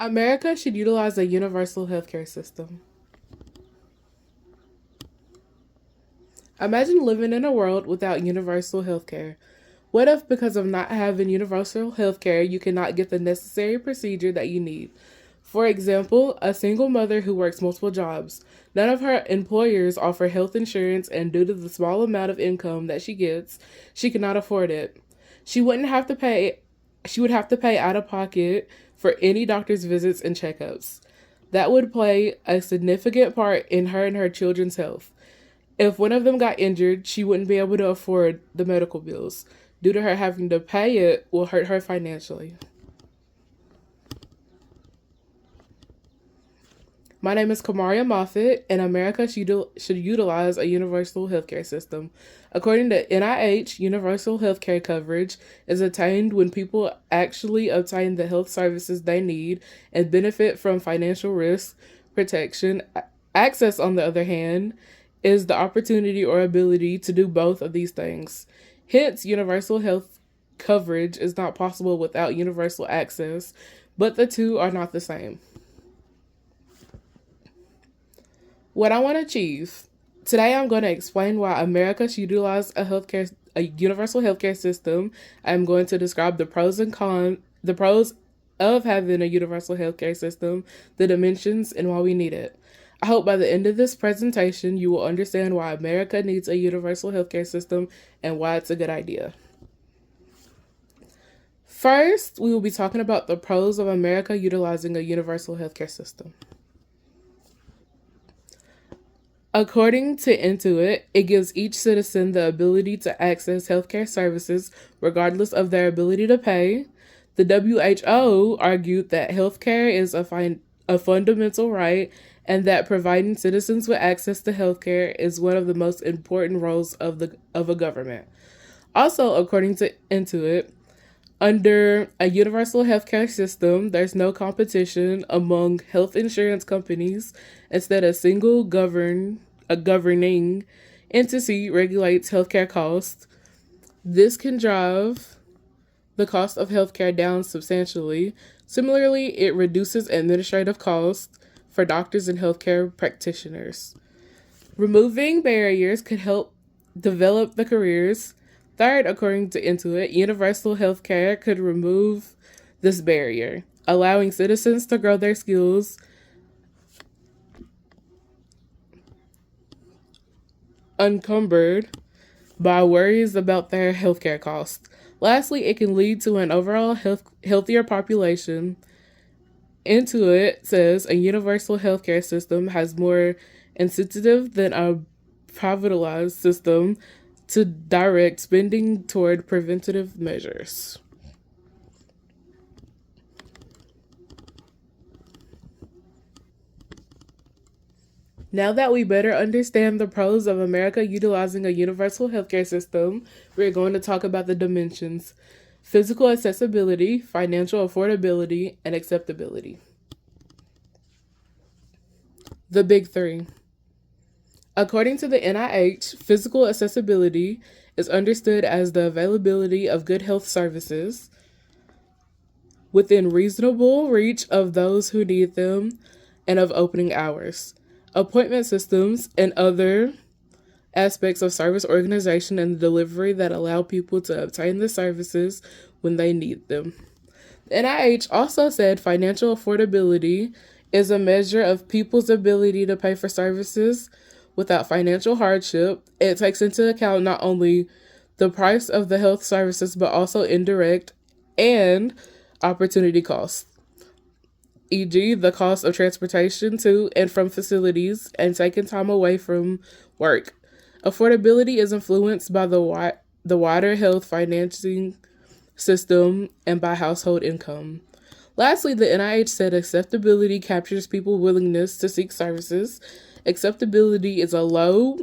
America should utilize a universal healthcare system. Imagine living in a world without universal healthcare. What if, because of not having universal healthcare, you cannot get the necessary procedure that you need? For example, a single mother who works multiple jobs. None of her employers offer health insurance, and due to the small amount of income that she gets, she cannot afford it. She wouldn't have to pay she would have to pay out of pocket for any doctor's visits and checkups. That would play a significant part in her and her children's health. If one of them got injured, she wouldn't be able to afford the medical bills. Due to her having to pay it will hurt her financially. My name is Kamaria Moffett, and America should utilize a universal healthcare system. According to NIH, universal healthcare coverage is attained when people actually obtain the health services they need and benefit from financial risk protection. Access, on the other hand, is the opportunity or ability to do both of these things. Hence, universal health coverage is not possible without universal access, but the two are not the same. What I want to achieve. Today I'm going to explain why America should utilize a universal healthcare system. I'm going to describe the pros of having a universal healthcare system, the dimensions, and why we need it. I hope by the end of this presentation you will understand why America needs a universal healthcare system and why it's a good idea. First, we will be talking about the pros of America utilizing a universal healthcare system. According to Intuit, it gives each citizen the ability to access healthcare services regardless of their ability to pay. The WHO argued that healthcare is a fundamental right and that providing citizens with access to healthcare is one of the most important roles of a government. Also, according to Intuit, under a universal healthcare system, there's no competition among health insurance companies. Instead, a governing entity regulates healthcare costs. This can drive the cost of healthcare down substantially. Similarly, it reduces administrative costs for doctors and healthcare practitioners. Removing barriers could help develop the careers. Third, according to Intuit, universal healthcare could remove this barrier, allowing citizens to grow their skills unencumbered by worries about their healthcare costs. Lastly, it can lead to an overall healthier population. Intuit says a universal healthcare system has more incentive than a privatized system to direct spending toward preventative measures. Now that we better understand the pros of America utilizing a universal healthcare system, we're going to talk about the dimensions: physical accessibility, financial affordability, and acceptability. The big three. According to the NIH, physical accessibility is understood as the availability of good health services within reasonable reach of those who need them and of opening hours. Appointment systems and other aspects of service organization and delivery that allow people to obtain the services when they need them. The NIH also said financial affordability is a measure of people's ability to pay for services without financial hardship. It takes into account not only the price of the health services, but also indirect and opportunity costs, e.g., the cost of transportation to and from facilities and taking time away from work. Affordability is influenced by the wider health financing system and by household income. Lastly, the NIH said acceptability captures people's willingness to seek services. Acceptability is a low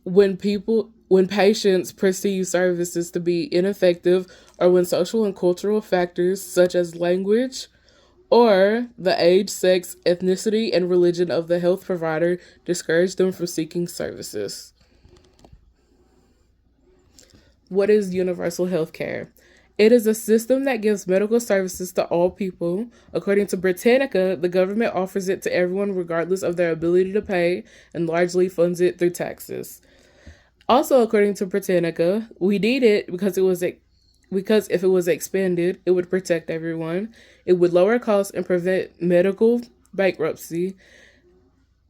when patients perceive services to be ineffective or when social and cultural factors such as language or the age, sex, ethnicity, and religion of the health provider discourage them from seeking services. What is universal health care? It is a system that gives medical services to all people. According to Britannica, the government offers it to everyone regardless of their ability to pay and largely funds it through taxes. Also, according to Britannica, we need it because if it was expanded, it would protect everyone. It would lower costs and prevent medical bankruptcy,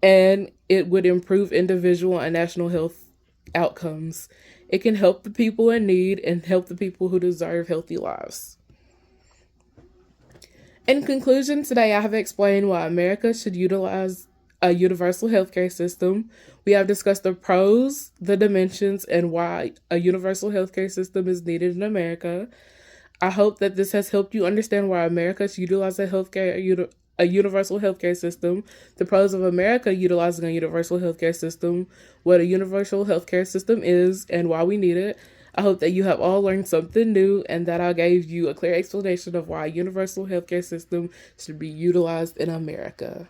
and it would improve individual and national health outcomes. It can help the people in need and help the people who deserve healthy lives. In conclusion, today I have explained why America should utilize a universal healthcare system. We have discussed the pros, the dimensions, and why a universal healthcare system is needed in America. I hope that this has helped you understand why America should utilize a universal healthcare system, the pros of America utilizing a universal healthcare system, what a universal healthcare system is, and why we need it. I hope that you have all learned something new and that I gave you a clear explanation of why a universal healthcare system should be utilized in America.